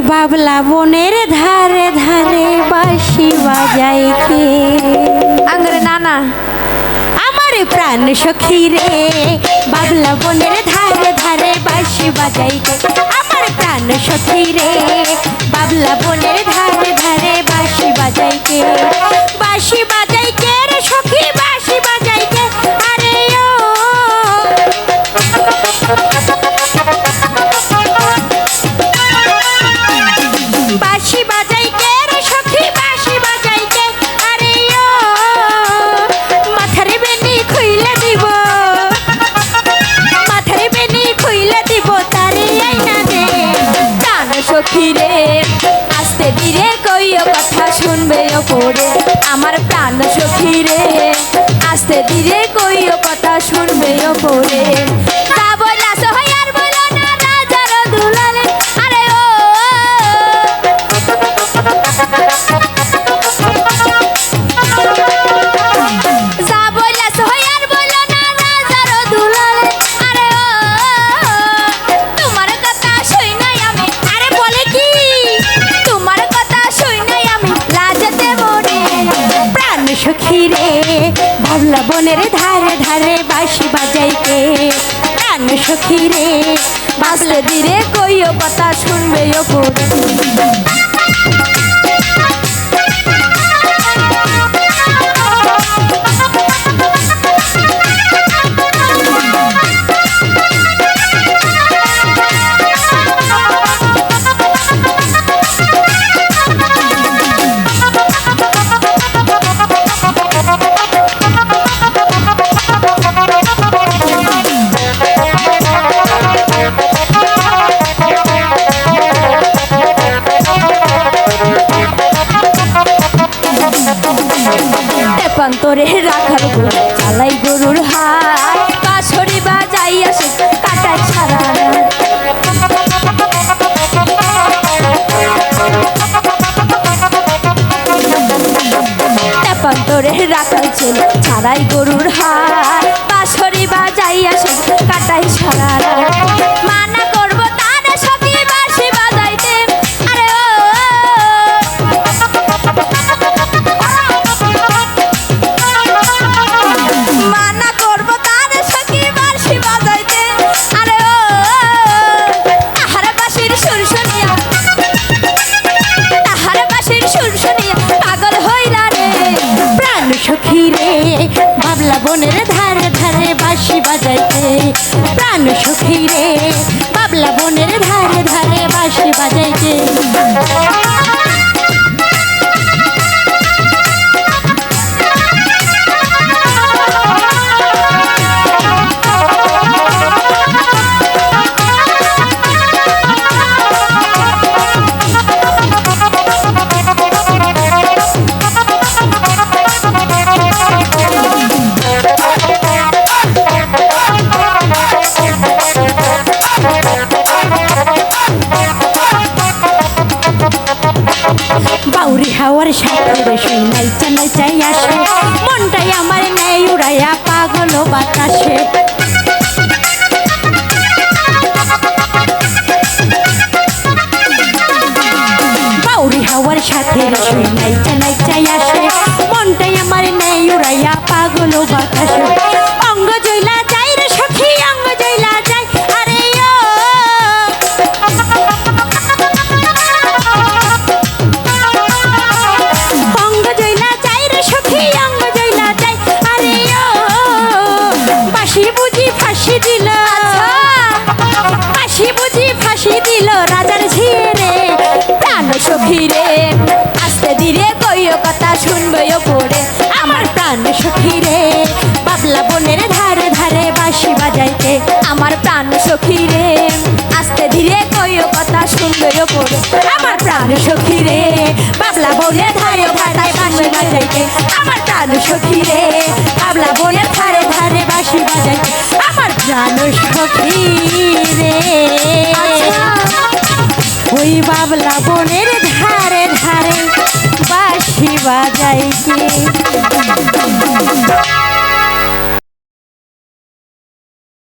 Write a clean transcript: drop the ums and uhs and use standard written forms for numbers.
বাবলা বনের ধারে ধারে বাঁশি বাজায় কে? আঙ্গরে নানা আমার প্রাণ সখী রে, বাবলা বনের ধারে ধারে বাঁশি বাজায় কে? আমার প্রাণ সখী রে, বাবলা বনের ধারে ধারে বাঁশি বাজায় কে? বাঁশি বাজায় কে রে সখী, বাঁশি বাজায় কে? আরে ও বাঁশি বাজাই কে রে সখী, বাঁশি বাজাই কে? আরে ও মাথার বেনি খুইলে দিব, মাথার বেনি খুইলে দিব তারে আইনা দে। প্রাণ সখী রে, আস্তে ধীরে কইও কথা শুনবে ওপরে। আমার প্রাণ সখী রে, আস্তে ধীরে কইও কথা শুনবে ওপরে। তা বলা সহায় আর বলো না রাজার দুলালে। আরে ও যা বইলা সহায় আর বলো না রাজার দুলালে। আরে ও তোমার কথা শুই নাই আমি, আরে বলে কি তোমার কথা শুই নাই আমি লাজতে মরে। প্রাণ সখী রে, বাবলা বনের ধারে ধারে বাঁশি বাজাই কে? প্রাণ সখী রে, বাবলা ধীরে কইও কথা শুনবে ওপরে। তেপান্তরে রাখার গরু চালাই গরুর হাট, বাঁশরি বাজাই আসে কাটায় ছাড়া। তেপান্তরে রাখার ছিল ছাড়াই গরুর হাট, বাঁশরি বাজাই আসে কাটাই ছাড়া। মানা করবো তারে সখী বাঁশি বাজাইতে। আরে ও মানা করবো তারে সখী বাঁশি বাজাইতে। আরে ও তাহারে বাঁশির সুর শুনিয়া, তাহারে বাঁশির সুর শুনিয়া পাগল হইলা রে। প্রাণ সখী রে, বাবলা বনের ধারে ধারে বাঁশি বাজাইতে। প্রাণ সখী রে, বাবলা বনের ধারে ধারে বাঁশি বাজাইতে। বাউরি হাওয়ার সাথে বেশি নাইচা নাইচাই আসে, মনটাই আমার নেই উড়াইয়া পাগল বাতাসে। বাউরি হাওয়ার সাথে বেশি নাইচা নাইচাই আসে, মনটাই আমার নেই উড়াইয়া পাগল বাতাসে। অঙ্গ জইলা যাই রে সখী, অঙ্গ জইলা যাই। আরে ও অঙ্গ জইলা যাই রে সখী, অঙ্গ জইলা যাই। আরে ও বাঁশি বুঝি ফাঁসি দিল, বাঁশি বুঝি ফাঁসি দিল রাজার ঝিয়ে রে। প্রাণ সখী রে, আস্তে ধীরে কইও কথা শুনবে ওপরে। আমার প্রাণ সখী রে, বাবলা বনের ধারে ধারে বাঁশি বাজাইতে। আমার প্রাণ সখী রে, আস্তে ধীরে কইও কথা শুনবে ওপরে। আমার প্রাণ সখী রে, বাবলা বনের ধারে ধারে বাঁশি বাজাইতে। আমার প্রাণ সখী রে, বাবলা বনের ধারে ধারে বাঁশি বাজাইতে। আমার প্রাণ সখী রে, ওই বাবলা বনের ধারে ধারে বাঁশি বাজাইতে।